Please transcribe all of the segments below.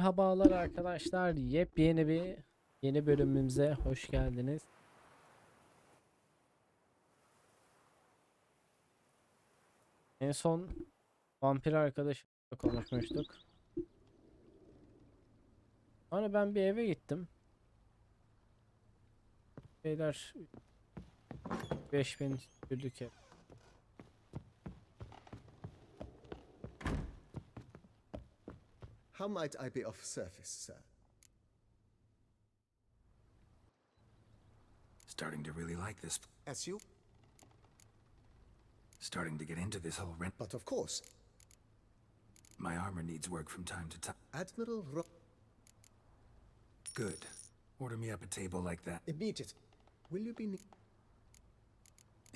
Merhabalar arkadaşlar. Yeni bölümümüze hoş geldiniz. En son vampir arkadaşımla konuşmuştuk. Sonra ben bir eve gittim. Beyler 5000 sürdük ev. How might I be of service, sir? Starting to really like this. As you? Starting to get into this whole rent. But of course. My armor needs work from time to time. Admiral Good. Order me up a table like that. Immediate. Will you be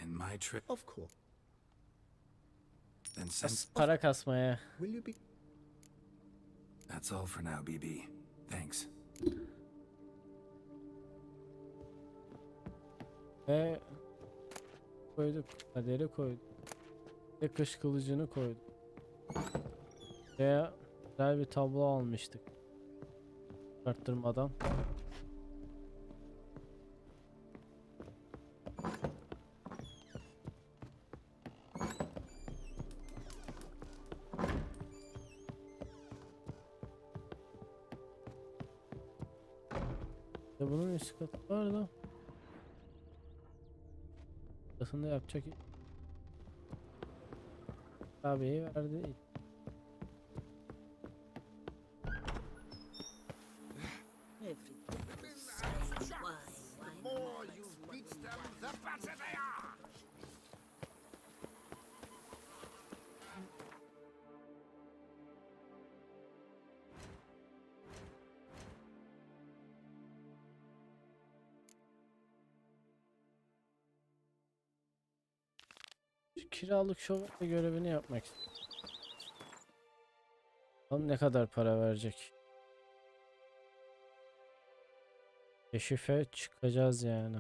And my trip. Of course. Then send. Para kasmaya. Will you be That's all for now, BB. Thanks. Ve koyduk. Kaderi koyduk. Ve kış kılıcını koyduk. Ve güzel bir tablo almıştık. Arttırmadan. Bunun üst katı var da. Aslında yapacak tabii verdi. Kiralık şövalye görevini yapmak istiyorum. Bakalım ne kadar para verecek. Keşife çıkacağız yani.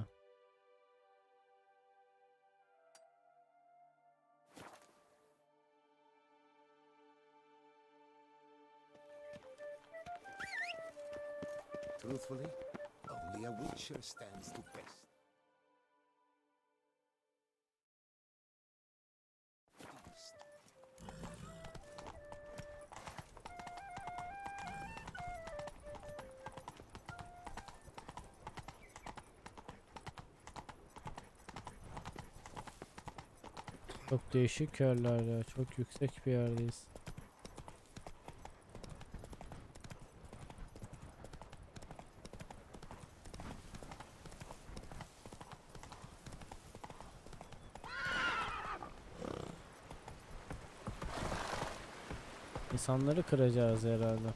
truthfully? Only a witcher stands the best. Çok değişik yerler ya. Çok yüksek bir yerdeyiz. İnsanları kıracağız herhalde.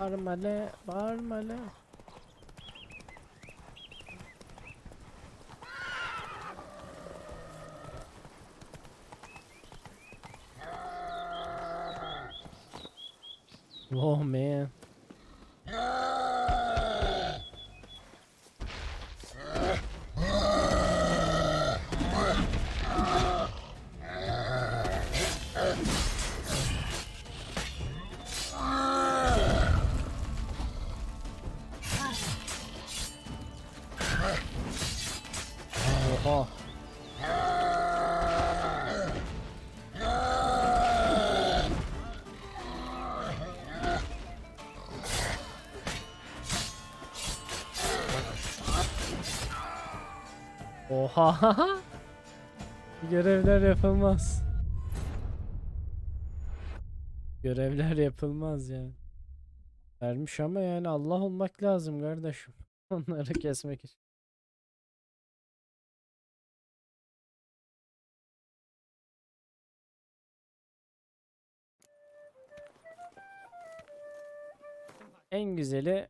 Bağırma bağırma. Oh man. Oha. Oha. Görevler yapılmaz. Görevler yapılmaz yani. Vermiş ama yani Allah olmak lazım kardeşim. Onları kesmek için. En güzeli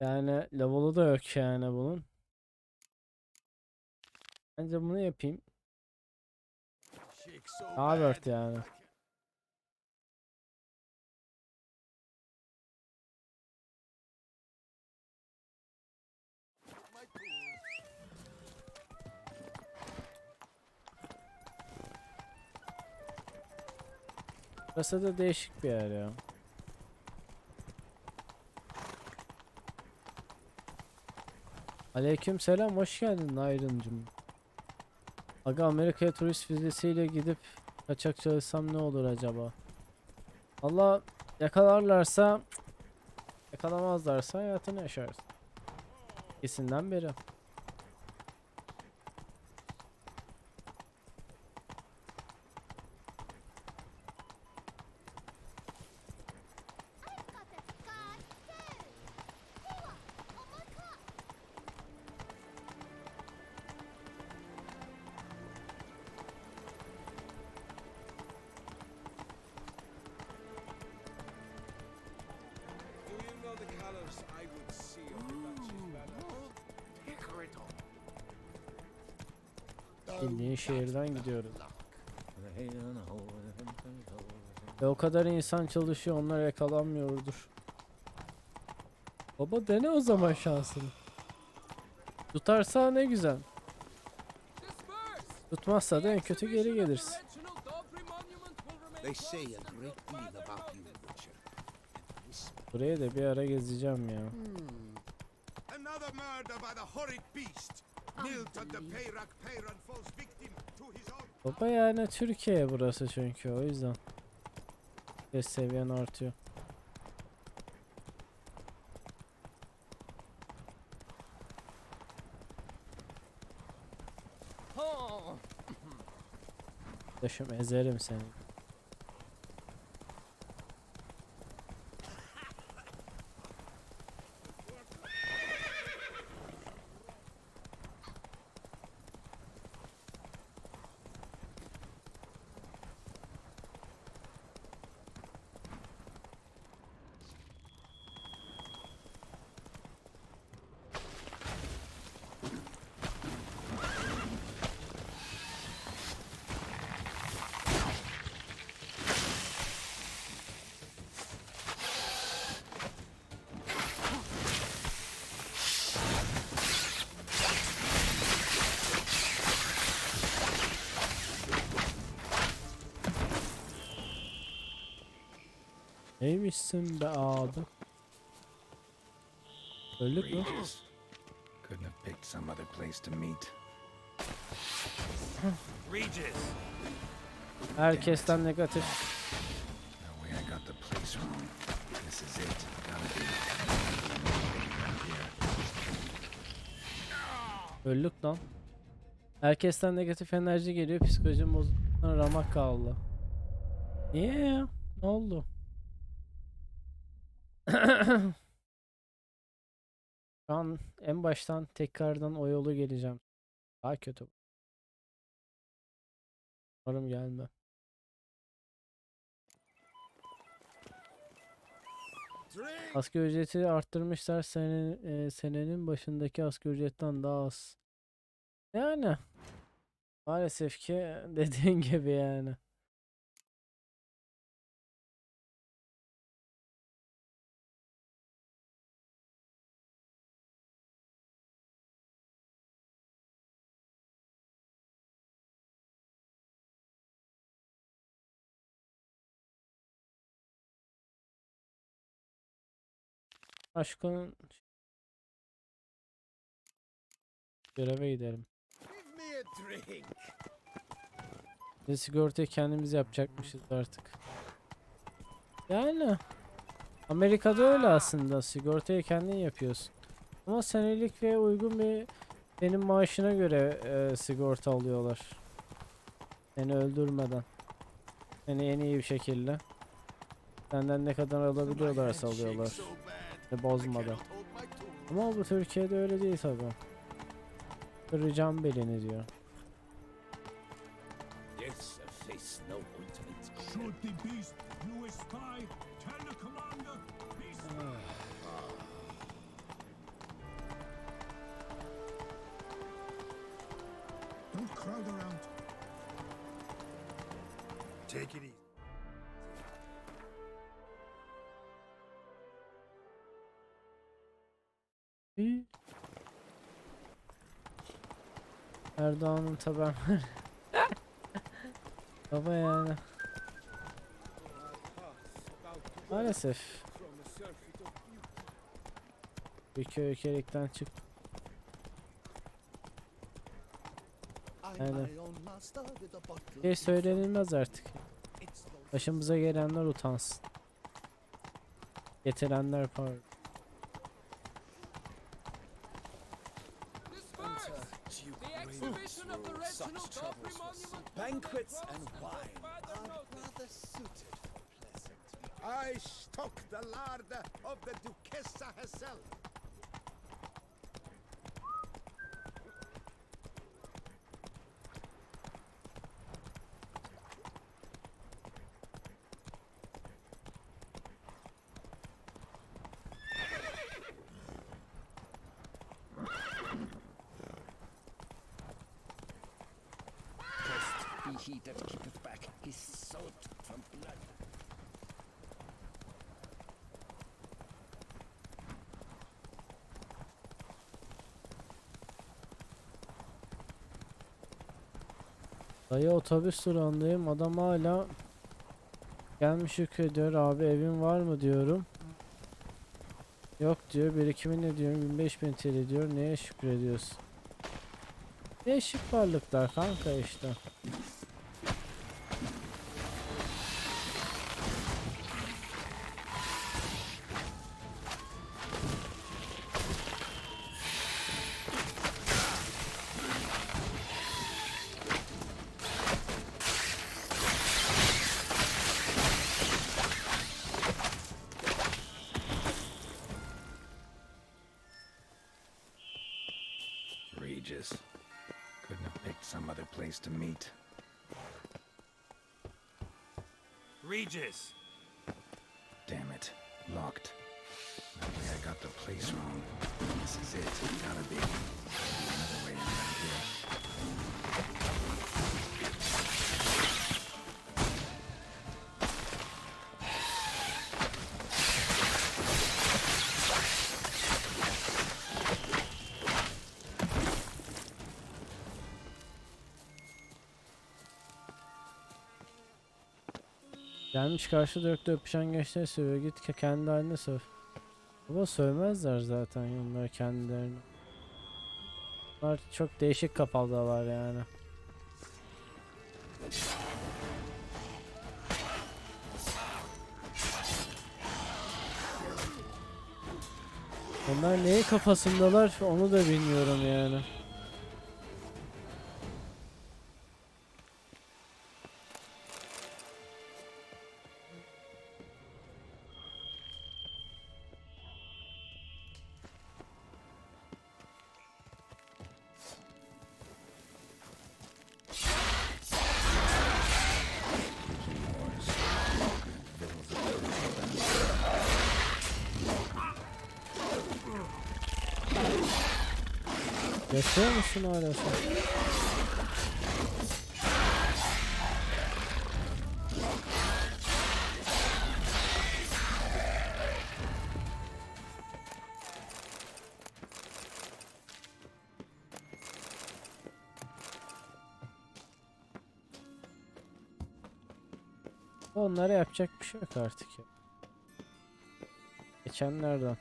yani level'ı da yok yani bunun. Bence bunu yapayım. Shake so Daha bad. worth yani. My tools. Burası da değişik bir yer ya. Aleyküm selam, hoş geldin Ayrıncım. Aga Amerika'ya turist vizesiyle gidip kaçak çalışsam ne olur acaba? Valla yakalarlarsa, yakalamazlarsa hayatını yaşarsın. İkisinden biri. Do you know the colors I would see on the Dutch's banner? Bildiğin şehirden gidiyoruz. Ve o kadar insan çalışıyor, onlar yakalanmıyordur. Baba dene o zaman şansını. Tutarsa ne güzel. Tutmazsa da en kötü geri gelirsin. They say a great deal about you, Witcher. Buraya da bir ara gezeceğim ya. Another murder by the horrid beast. Nilton the Peyran falls victim to his own. Baba yani Türkiye burası çünkü o yüzden. Ses seviyen artıyor. Yaşım ezerim seni. Neymişsin be abi? Öldük mü? Regis. Couldn't have picked some other place to meet. Regis! Herkesten negatif. No way I got the place wrong. This is it. Gotta be. Öldük lan. Herkesten negatif enerji geliyor. Psikolojim bozukluğundan ramak kaldı. Niye ya? Ne oldu? Şu an en baştan tekrardan o yolu geleceğim. Daha kötü. Umarım gelme. Drink. Asgari ücreti arttırmışlar. Senenin başındaki asgari ücretten daha az. Yani maalesef ki dediğin gibi yani. Aşkın göreve gidelim. Give me a drink. Biz sigortayı kendimiz yapacakmışız artık. Yani Amerika'da öyle aslında. Sigortayı kendin yapıyorsun. Ama senelik ve uygun bir senin maaşına göre sigorta alıyorlar. Seni öldürmeden. Seni en iyi bir şekilde. Senden ne kadar alabiliyorlarsa alıyorlar. So bad. Seni bozmadan. Cannot hold my tools. Ama bu Türkiye'de öyle değil tabi. Kıracağım belini diyor. Yes, a place no ointment. Should the beast you espy, tell the commander, beast. Don't crowd around. Take it easy. İyi. Erdoğan'ın tabanları. Baba yani. Maalesef. Ülkelikten çık. Yani. Şey söylenilmez artık. Başımıza gelenler utansın. Getirenler pardon. Banquets and wine are rather suited for pleasant. I stock the larder of the Duchessa herself. Be he that keepeth back his sword from blood. Dayı otobüs durağındayım. Adam hala gelmiş yüklüyor. Abi evin var mı diyorum. Yok diyor. Birikimin ne diyorum. 25.000 TL diyor. Neye şükrediyorsun? Değişik varlıklar kanka işte. Regis. Couldn't have picked some other place to meet. Regis! Damn it. Locked. No way I got the place wrong. This is it. Gotta be. Another way around here. Gelmiş karşı dörtte öpüşen gençler sövüyor. Git kendi haline söv. Baba sövmezler zaten onlar kendilerini. Bunlar çok değişik kafalılar yani. Onlar neyin kafasındalar onu da bilmiyorum yani. Yaşıyor musun hala sen? Onlara yapacak bir şey yok artık ya. Geçenlerden.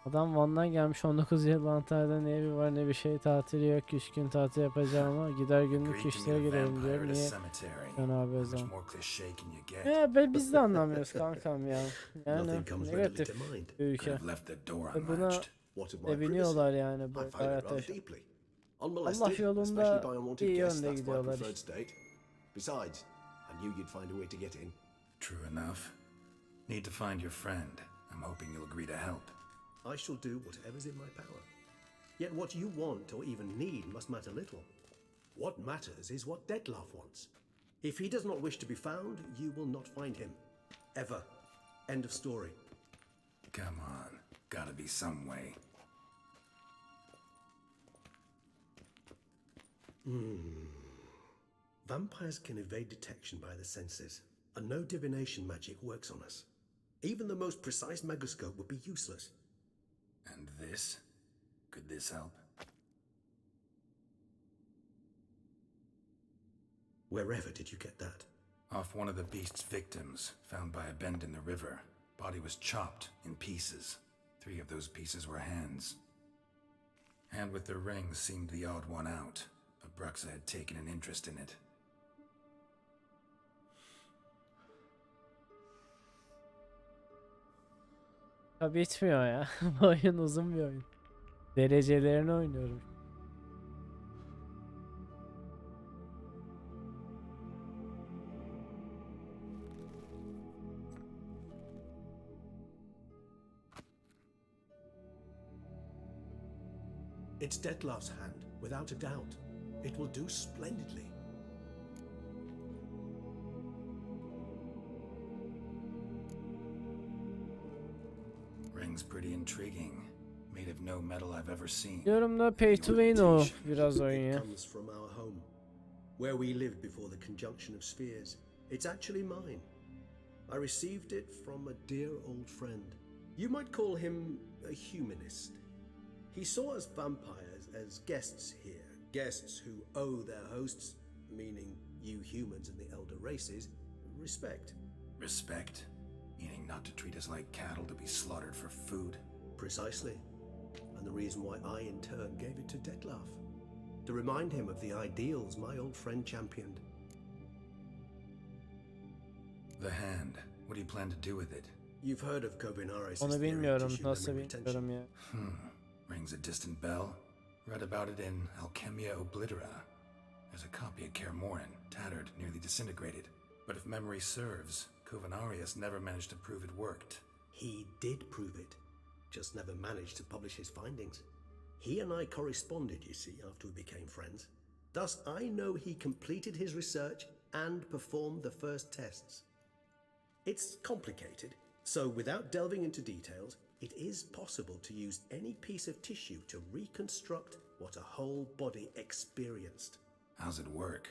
Adam Van'dan gelmiş 19 yıl Antalya'da ne evi var ne bir şey tatili yok 3 gün tatil yapacağım ama gider günlük işlere girelim diyor niye sen abi o zaman biz de anlamıyoruz kankam ya yani negatif bir ülke ve buna seviniyorlar yani böyle hayat yaşam. Allah yolunda iyi yönde gidiyorlar işte. True enough. Need to find your friend. I'm hoping you'll agree to help. I shall do whatever's in my power. Yet what you want or even need must matter little. What matters is what Detlef wants. If he does not wish to be found, you will not find him. Ever. End of story. Come on. Gotta be some way. Vampires can evade detection by the senses, and no divination magic works on us. Even the most precise megascope would be useless. And this? Could this help? Wherever did you get that? Off one of the beast's victims, found by a bend in the river. Body was chopped in pieces. 3 of those pieces were hands. Hand with the ring seemed the odd one out, but Bruxa had taken an interest in it. Ya bitmiyor ya. Bu oyun uzun bir oyun. Derecelerini oynuyorum. It's Detlef's hand, without a doubt. It will do splendidly. Ring's pretty intriguing. Made of no metal I've ever seen. Diyorum da pay to win o biraz oyun It ya. comes from our home, where we lived before the conjunction of spheres. It's actually mine. I received it from a dear old friend. You might call him a humanist. He saw us vampires as guests here, guests who owe their hosts, meaning you humans and the elder races, respect. Respect? Meaning not to treat us like cattle to be slaughtered for food? Precisely. And the reason why I in turn gave it to Detlef. To remind him of the ideals my old friend championed. The hand. What do you plan to do with it? You've heard of Kovinaris' Onu theory of bilmiyorum. tissue Nasıl memory retention. bilmiyorum ya. Rings a distant bell. Read about it in Alchemia Oblitera. There's a copy of Kermorin, tattered, nearly disintegrated. But if memory serves, Kovinaris never managed to prove it worked. He did prove it, just never managed to publish his findings. He and I corresponded, you see, after we became friends. Thus, I know he completed his research and performed the first tests. It's complicated, so without delving into details, it is possible to use any piece of tissue to reconstruct what a whole body experienced. How's it work?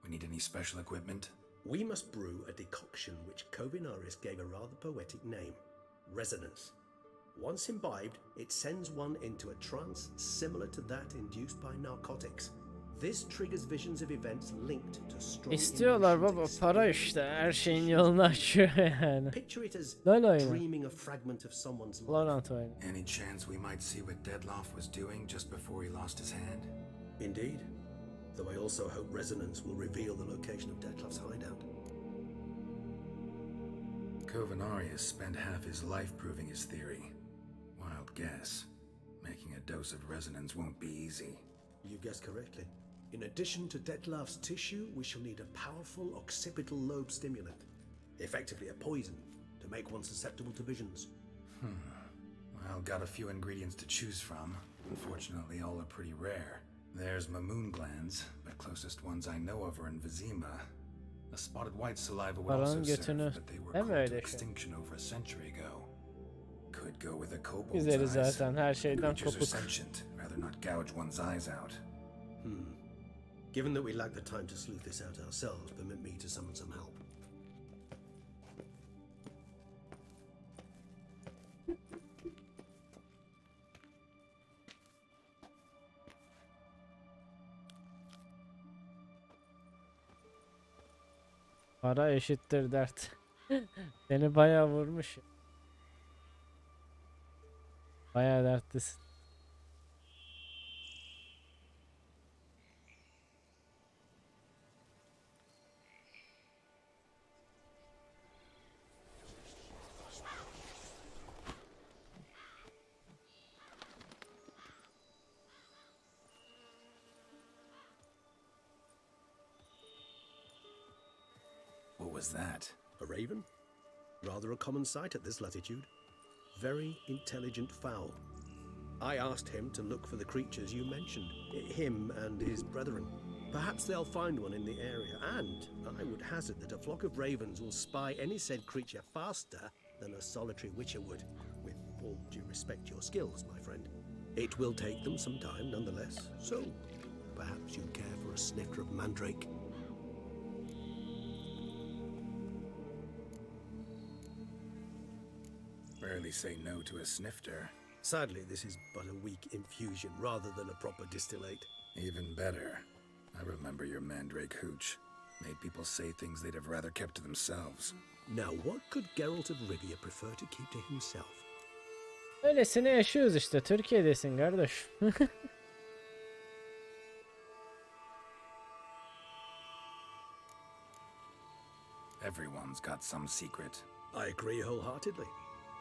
We need any special equipment? We must brew a decoction which Kovinaris gave a rather poetic name, resonance. Once imbibed, it sends one into a trance similar to that induced by narcotics. This triggers visions of events linked to strong İstiyorlar emotions baba, experienced para işte her şeyin yolunu açıyor yani. Picture it as LOL oyunu. dreaming a fragment of someone's life. Valorant oyunu. Any chance we might see what Detlef was doing just before he lost his hand? Indeed. Though I also hope resonance will reveal the location of Detlef's hideout. Kovinaris spent half his life proving his theory. Wild guess. Making a dose of resonance won't be easy. You guessed correctly. In addition to Detlef's tissue, we shall need a powerful occipital lobe stimulant, effectively a poison, to make one susceptible to visions. Well, got a few ingredients to choose from. Unfortunately, all are pretty rare. There's mamoon glands, but closest ones I know of are in Vizima. A spotted white saliva would also Paranın serve, götünü. but they were Değil mi called to öyle şey? extinction over a century ago. Could go with a kobold's Güzeli eyes. zaten her şeyden Creatures are kopuk. sentient. Rather not gouge one's eyes out. Given that we lack the time to sleuth this out ourselves, permit me to summon some help. Para eşittir dert. Seni bayağı vurmuş. Bayağı dertlisin. What was that? A raven? Rather a common sight at this latitude. Very intelligent fowl. I asked him to look for the creatures you mentioned, him and his brethren. Perhaps they'll find one in the area, and I would hazard that a flock of ravens will spy any said creature faster than a solitary witcher would, with all due respect to your skills, my friend. It will take them some time nonetheless, so perhaps you'd care for a snifter of mandrake. Rarely say no to a snifter. Sadly, this is but a weak infusion rather than a proper distillate. Even better. I remember your mandrake hooch. Made people say things they'd have rather kept to themselves. Now, what could Geralt of Rivia prefer to keep to himself? Öylesine yaşıyoruz işte. Türkiye'desin kardeş. Everyone's got some secret. I agree wholeheartedly.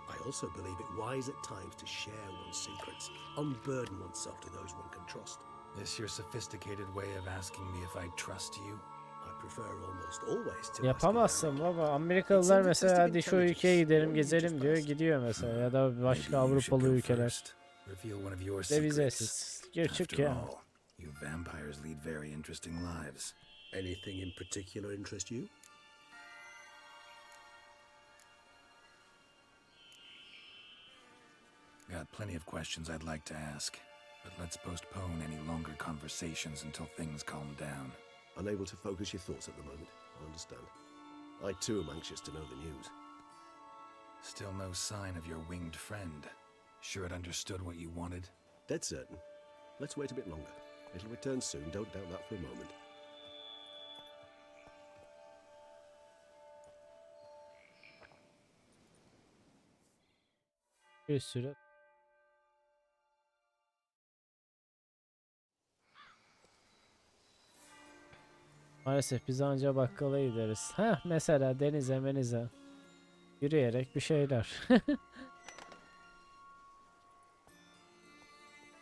I also believe it wise at times to share one's secrets, unburden oneself to those one can trust. This your sophisticated way of asking me if I trust you? I prefer almost always to Yapamazsın baba. Amerikalılar mesela hadi şu ülkeye gidelim gezelim diyor, gidiyor mesela, ya da başka Avrupalı ülkeler. Ve vizesiz. Gir çık ya. You vampires lead very interesting lives. Anything in particular interest you? Got plenty of questions I'd like to ask, but let's postpone any longer conversations until things calm down. Unable to focus your thoughts at the moment, I understand. I too am anxious to know the news. Still no sign of your winged friend. Sure it understood what you wanted? Dead certain. Let's wait a bit longer. It'll return soon, don't doubt that for a moment. Bir sürü. Maalesef biz anca bakkala gideriz. Heh, mesela denize menize. Yürüyerek bir şeyler.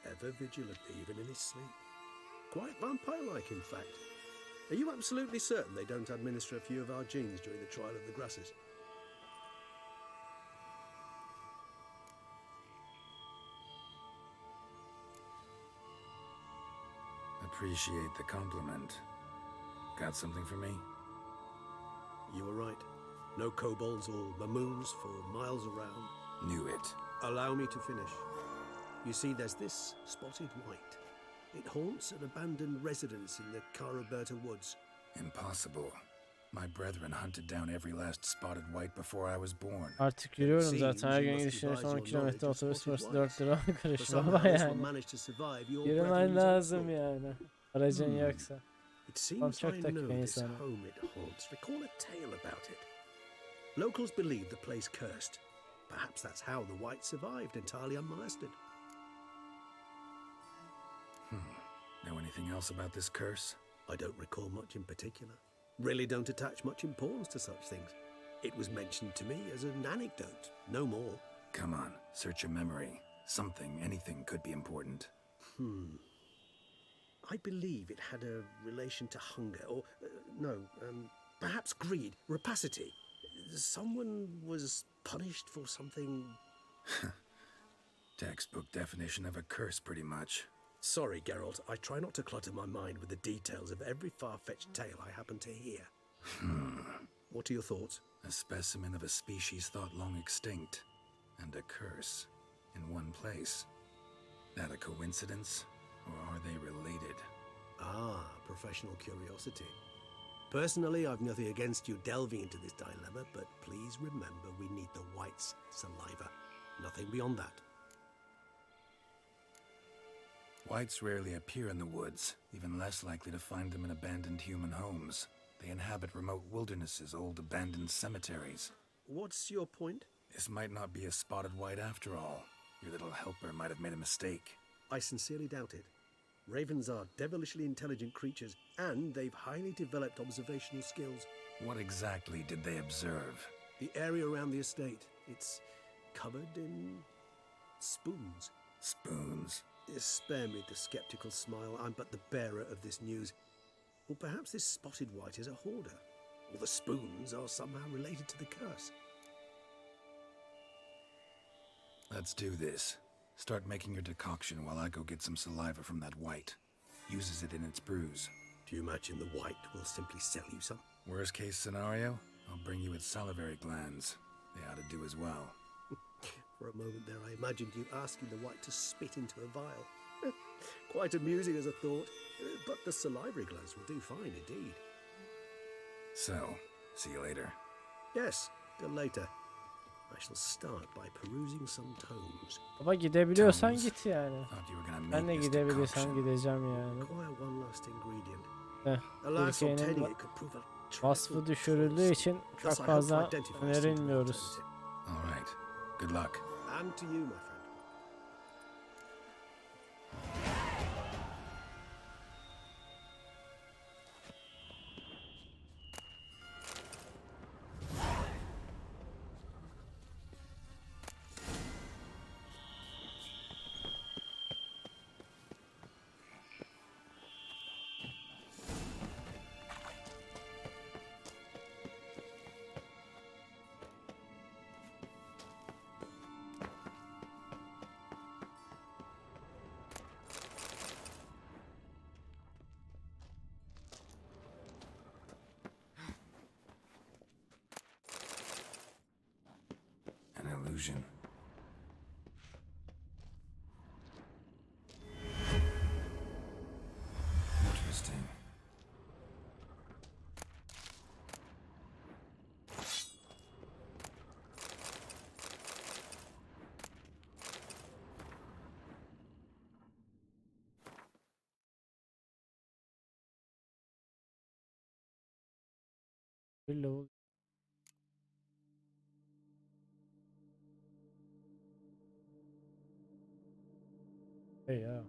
Ever vigilant even in his sleep. Quite vampire-like in fact. Are you absolutely certain they don't administer a few of our genes during the trial of the grasses? Appreciate the compliment. Got something for me? You were right. No kobolds or mamoons for miles around. Knew it. Allow me to finish. You see, there's this spotted white. It haunts an abandoned residence in the Caraberta woods. Impossible. My brethren hunted down every last spotted white before I was born. Artık yürüyorum zaten. Her gün gidişine 10 kilometre otobüs parası 4 lira karış baba yani. Yürümen lazım yani. Aracın yoksa. It seems çok I dakika know this insana. home it haunts. Recall a tale about it. Locals believe the place cursed. Perhaps that's how the white survived entirely unmolested. Know anything else about this curse? I don't recall much in particular. Really don't attach much importance to such things. It was mentioned to me as an anecdote, no more. Come on, search your memory. Something, anything could be important. I believe it had a relation to hunger, or perhaps greed, rapacity. Someone was punished for something. Textbook definition of a curse, pretty much. Sorry, Geralt, I try not to clutter my mind with the details of every far-fetched tale I happen to hear. What are your thoughts? A specimen of a species thought long extinct, and a curse in one place. That a coincidence, or are they related? Ah, professional curiosity. Personally, I've nothing against you delving into this dilemma, but please remember we need the white's saliva. Nothing beyond that. Whites rarely appear in the woods, even less likely to find them in abandoned human homes. They inhabit remote wildernesses, old abandoned cemeteries. What's your point? This might not be a spotted white after all. Your little helper might have made a mistake. I sincerely doubt it. Ravens are devilishly intelligent creatures, and they've highly developed observational skills. What exactly did they observe? The area around the estate, it's covered in spoons. Spoons? Spare me the skeptical smile. I'm but the bearer of this news. Or perhaps this spotted white is a hoarder. Or the spoons are somehow related to the curse. Let's do this. Start making your decoction while I go get some saliva from that white. Uses it in its brews. Do you imagine the white will simply sell you some? Worst case scenario, I'll bring you its salivary glands. They ought to do as well. For a moment there, I imagined you asking the white to spit into a vial. Quite amusing as a thought, but the salivary glands will do fine indeed. So, see you later. Yes, till later. I shall start by perusing some tomes. Baba gidebiliyorsan Tomes. git yani. Thought you were gonna Ben de make this gidebilirsem decoction. gideceğim yani. Acquire one last ingredient. Heh, Alas, Türkiye'nin obtaining it could prove a vasfı trifle düşürüldüğü costly. için Thus, çok I hope to fazla identify a suitable önerilmiyoruz. alternative. All right. Good luck. And to you, my friend. An illusion. Interesting. Bir level. Hey ya.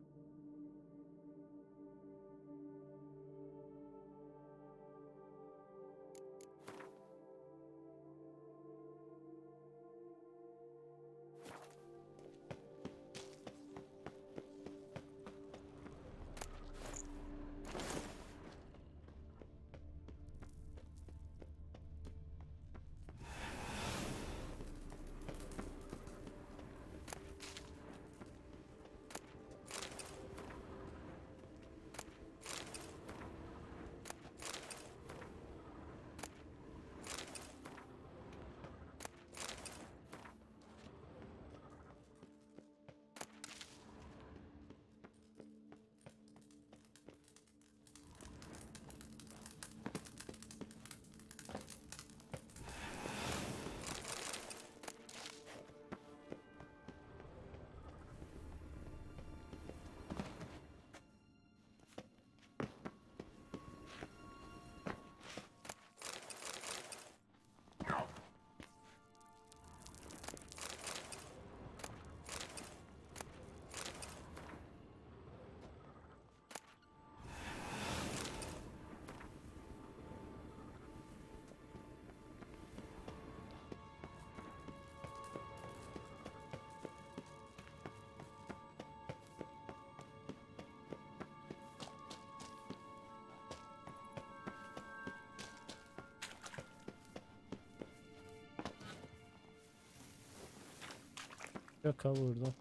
Şaka vurdum.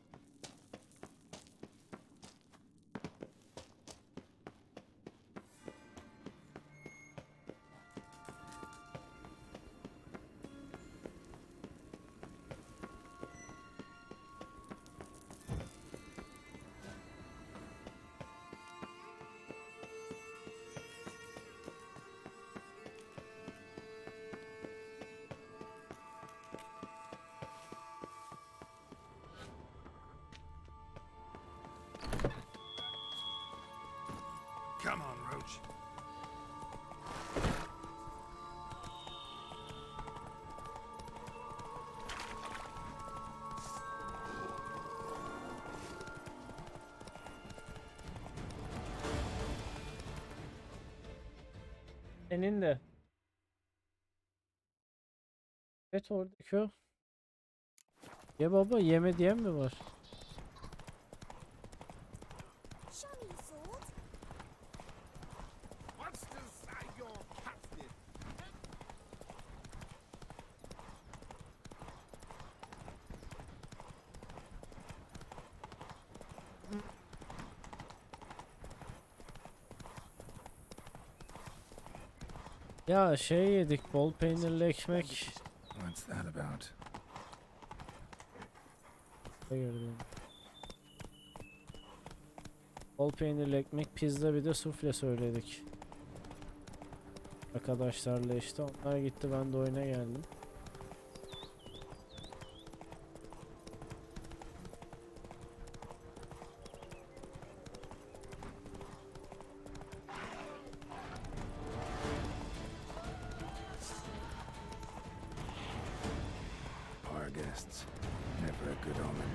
Come on, Roach. Senin de. Evet oradaki o. Ya baba yeme diyen mi var? Show me your sword. Monsters are your captive. Ya şey yedik, bol peynirli ekmek. What's that about? Gördüm. Bol peynirli ekmek, pizza, bir de sufle söyledik. Arkadaşlarla işte, onlar gitti, ben de oyuna geldim. Our guests. Never a good omen.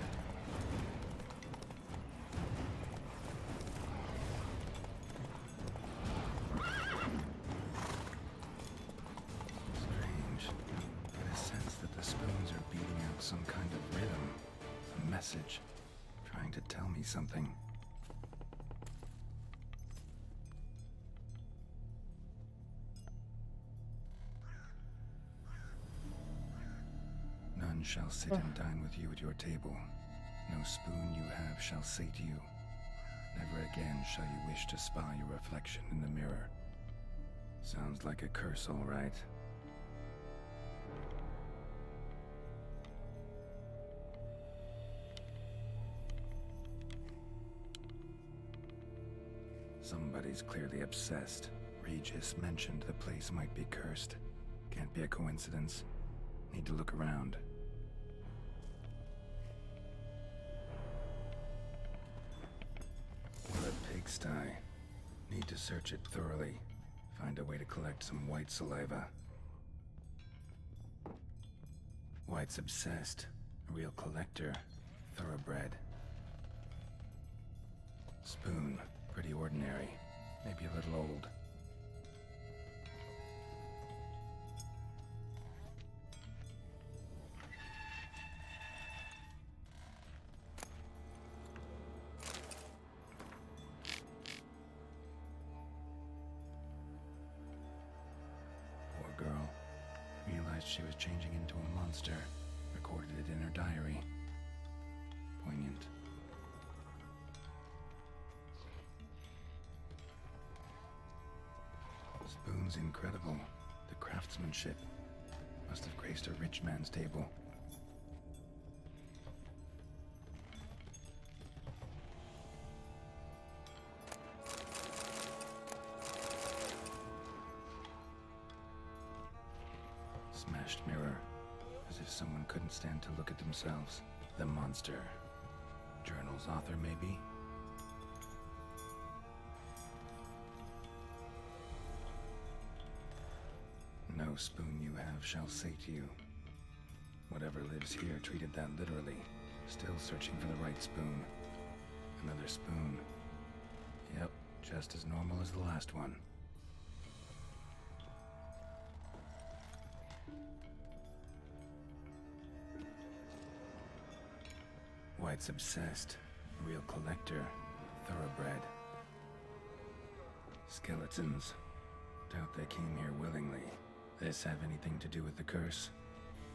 Strange. Get a sense that the spoons are beating out some kind of rhythm. A message. Trying to tell me something. None shall sit and dine with you at your table. No spoon you have shall say to you, never again shall you wish to spy your reflection in the mirror. Sounds like a curse, all right. Somebody's clearly obsessed. Regis mentioned the place might be cursed. Can't be a coincidence. Need to look around. What a pigsty. Need to search it thoroughly. Find a way to collect some white saliva. White's obsessed. A real collector. Thoroughbred. Spoon. Pretty ordinary. Maybe a little old. Poor girl. Realized she was changing into a monster. Recorded it in her diary. Poignant. Spoon's incredible. The craftsmanship. Must have graced a rich man's table. Smashed mirror. As if someone couldn't stand to look at themselves. The monster. Journal's author, maybe? No spoon you have shall say to you. Whatever lives here treated that literally. Still searching for the right spoon. Another spoon. Yep, just as normal as the last one. White's obsessed. Real collector. Thoroughbred. Skeletons. Doubt they came here willingly. This have anything to do with the curse?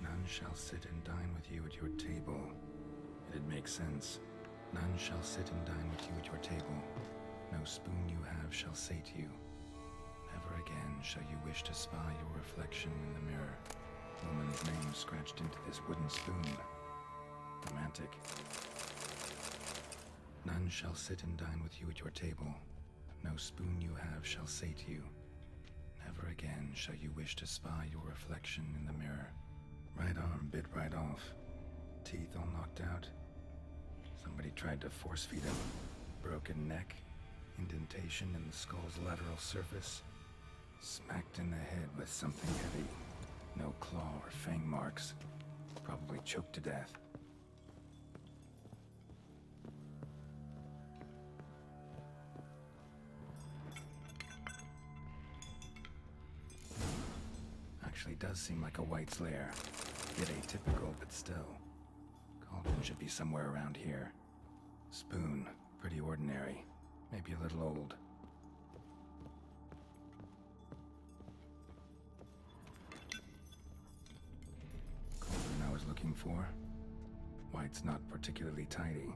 None shall sit and dine with you at your table. It'd make sense. None shall sit and dine with you at your table. No spoon you have shall say to you, never again shall you wish to spy your reflection in the mirror. Woman's name scratched into this wooden spoon. Romantic. None shall sit and dine with you at your table. No spoon you have shall say to you, never again shall you wish to spy your reflection in the mirror. Right arm bit right off. Teeth all knocked out. Somebody tried to force feed him. Broken neck. Indentation in the skull's lateral surface. Smacked in the head with something heavy. No claw or fang marks. Probably choked to death. Actually does seem like a White's lair. Yet atypical, but still. Cauldron should be somewhere around here. Spoon, pretty ordinary. Maybe a little old. Cauldron I was looking for. White's not particularly tidy.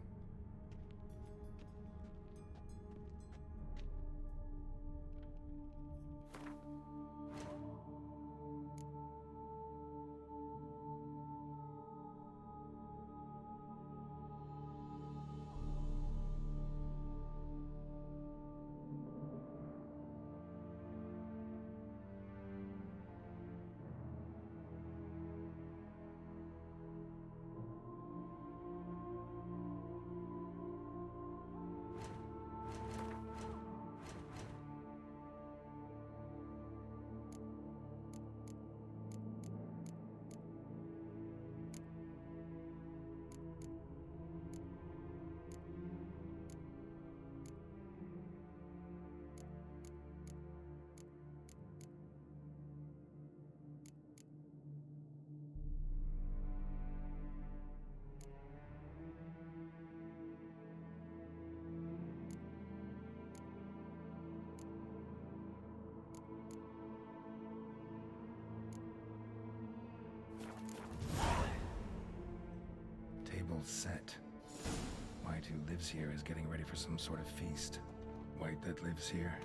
set. White who lives here is getting ready for some sort of feast. White that lives here,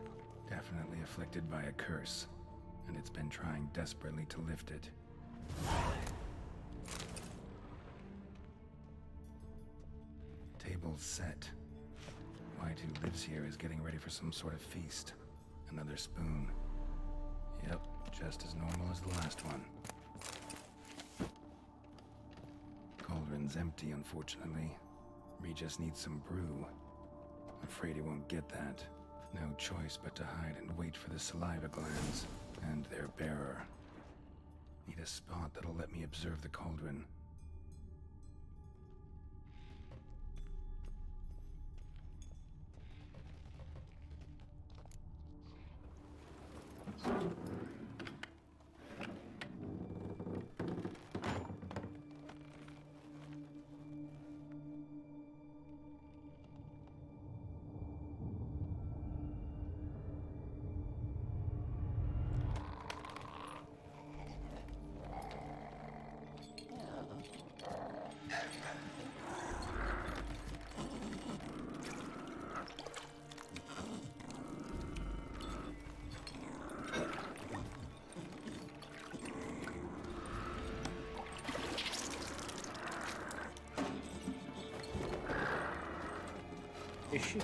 definitely afflicted by a curse, and it's been trying desperately to lift it. Table set. White who lives here is getting ready for some sort of feast. Another spoon. Yep, just as normal as the last one. Cauldron's empty, unfortunately. Regis needs some brew. Afraid he won't get that. No choice but to hide and wait for the saliva glands and their bearer. Need a spot that'll let me observe the cauldron. Eşit.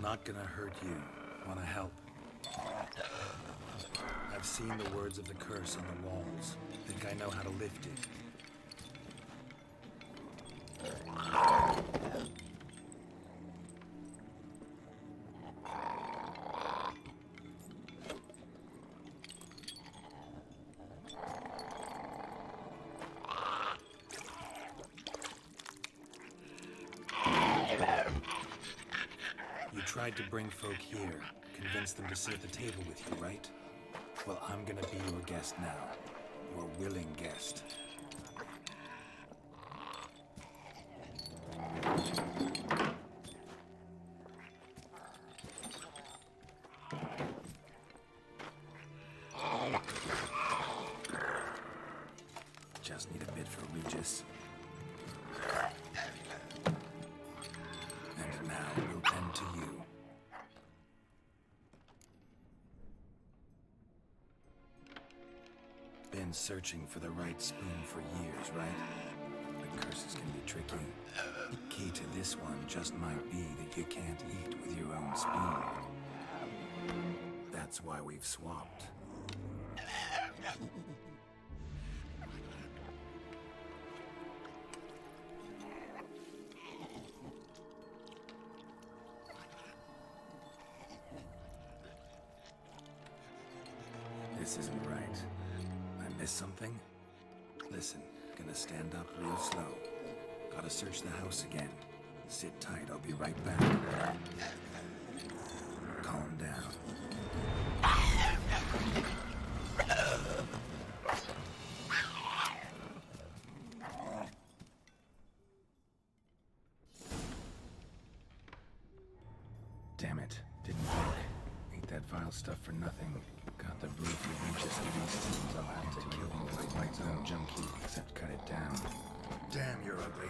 Not gonna hurt you. Wanna help? I've seen the words of the curse on the walls. Think I know how to lift it. Tried to bring folk here, convince them to sit at the table with you, right? Well, I'm gonna be your guest now. Your willing guest. Just need a bit for Regis. And now we'll tend to you. Been searching for the right spoon for years, right? The curses can be tricky. Key to this one just might be that you can't eat with your own spoon. That's why we've swapped. This isn't right. I missed something? Listen, gonna stand up real slow. Gotta search the house again. Sit tight, I'll be right back. Calm down. Damn it, didn't work. Ate that vile stuff for nothing. Got the brew for Regis at least. I'll have to kill him like White's own junkie, except cut it down. Damn, you're ugly.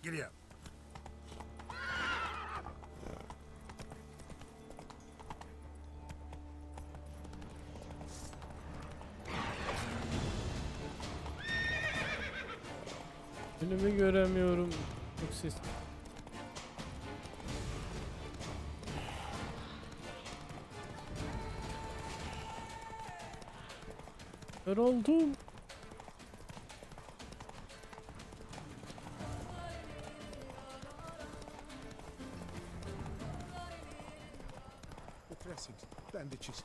Giddy up. Önümü göremiyorum. Çok ses. Kör oldum. The dressings, bandages.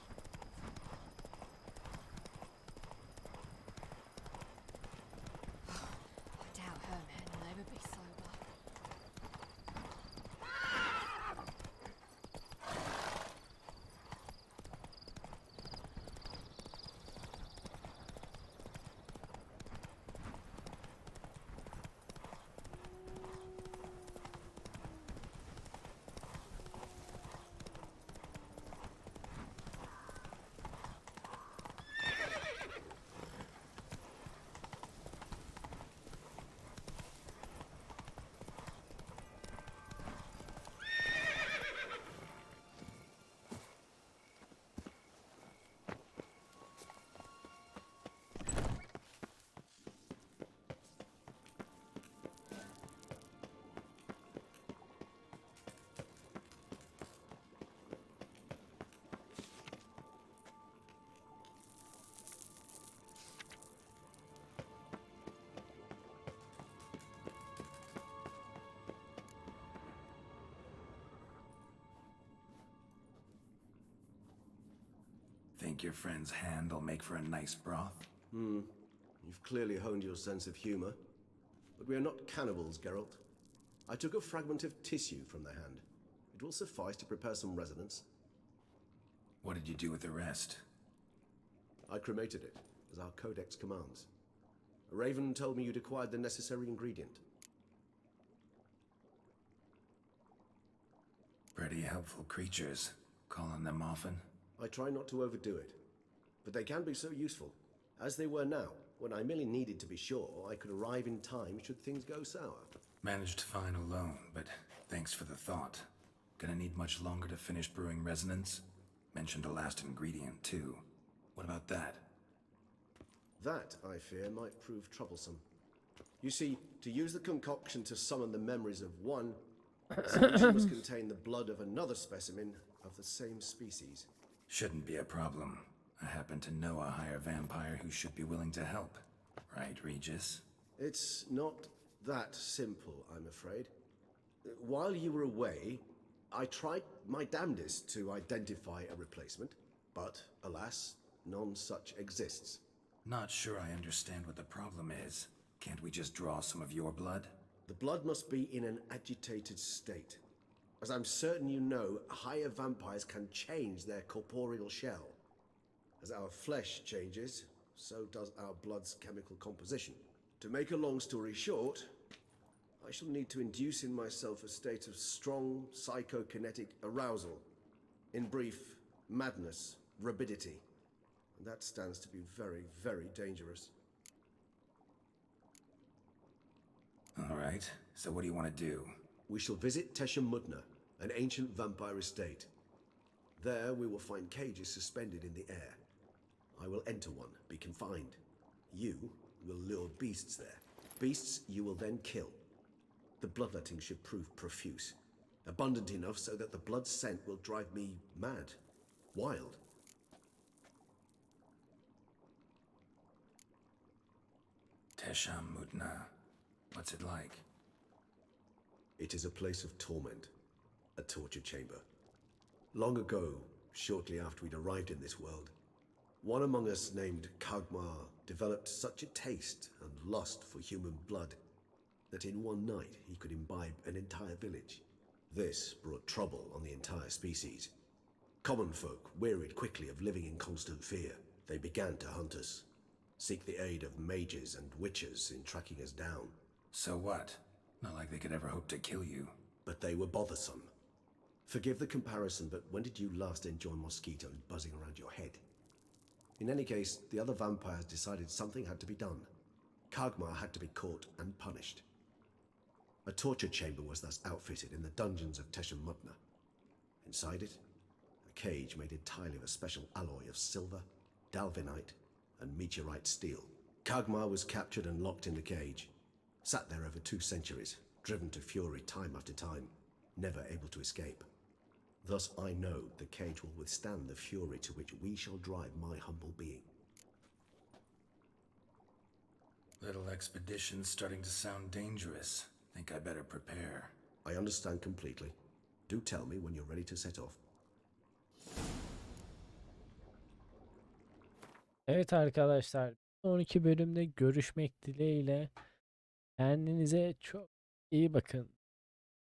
I doubt her men will ever be sober. Think your friend's hand will make for a nice broth? You've clearly honed your sense of humor. But we are not cannibals, Geralt. I took a fragment of tissue from the hand. It will suffice to prepare some resonance. What did you do with the rest? I cremated it, as our codex commands. A raven told me you'd acquired the necessary ingredient. Pretty helpful creatures. Call on them often? I try not to overdo it, but they can be so useful, as they were now, when I merely needed to be sure I could arrive in time should things go sour. Managed fine alone, but thanks for the thought. Gonna need much longer to finish brewing resonance? Mentioned a last ingredient, too. What about that? That, I fear, might prove troublesome. You see, to use the concoction to summon the memories of one, the solution must contain the blood of another specimen of the same species. Shouldn't be a problem. I happen to know a higher vampire who should be willing to help. Right, Regis? It's not that simple, I'm afraid. While you were away, I tried my damnedest to identify a replacement, but alas, none such exists. Not sure I understand what the problem is. Can't we just draw some of your blood? The blood must be in an agitated state. As I'm certain you know, higher vampires can change their corporeal shell. As our flesh changes, so does our blood's chemical composition. To make a long story short, I shall need to induce in myself a state of strong psychokinetic arousal. In brief, madness, rabidity. And that stands to be very, very dangerous. All right, so what do you want to do? We shall visit Tesha Mudna, an ancient vampire estate. There we will find cages suspended in the air. I will enter one, be confined. You will lure beasts there. Beasts you will then kill. The bloodletting should prove profuse. Abundant enough so that the blood scent will drive me mad. Wild. Tesha Mudna. What's it like? It is a place of torment. A torture chamber. Long ago, shortly after we'd arrived in this world, one among us named Kagmar developed such a taste and lust for human blood that in one night he could imbibe an entire village. This brought trouble on the entire species. Common folk wearied quickly of living in constant fear. They began to hunt us, seek the aid of mages and witches in tracking us down. So what? Not like they could ever hope to kill you. But they were bothersome. Forgive the comparison, but when did you last enjoy mosquitoes buzzing around your head? In any case, the other vampires decided something had to be done. Kagmar had to be caught and punished. A torture chamber was thus outfitted in the dungeons of Teşekkürler. Inside it, a cage made entirely of a special alloy of silver, dalvinite, and meteorite steel. Kagmar was captured and locked in the cage, sat there over 2 centuries, driven to fury time after time, never able to escape. Thus I know the cage will withstand the fury to which we shall drive my humble being. Little expedition's starting to sound dangerous. Think I better prepare. I understand completely. Do tell me when you're ready to set off. Evet arkadaşlar, sonraki bölümde görüşmek dileğiyle. Kendinize çok iyi bakın.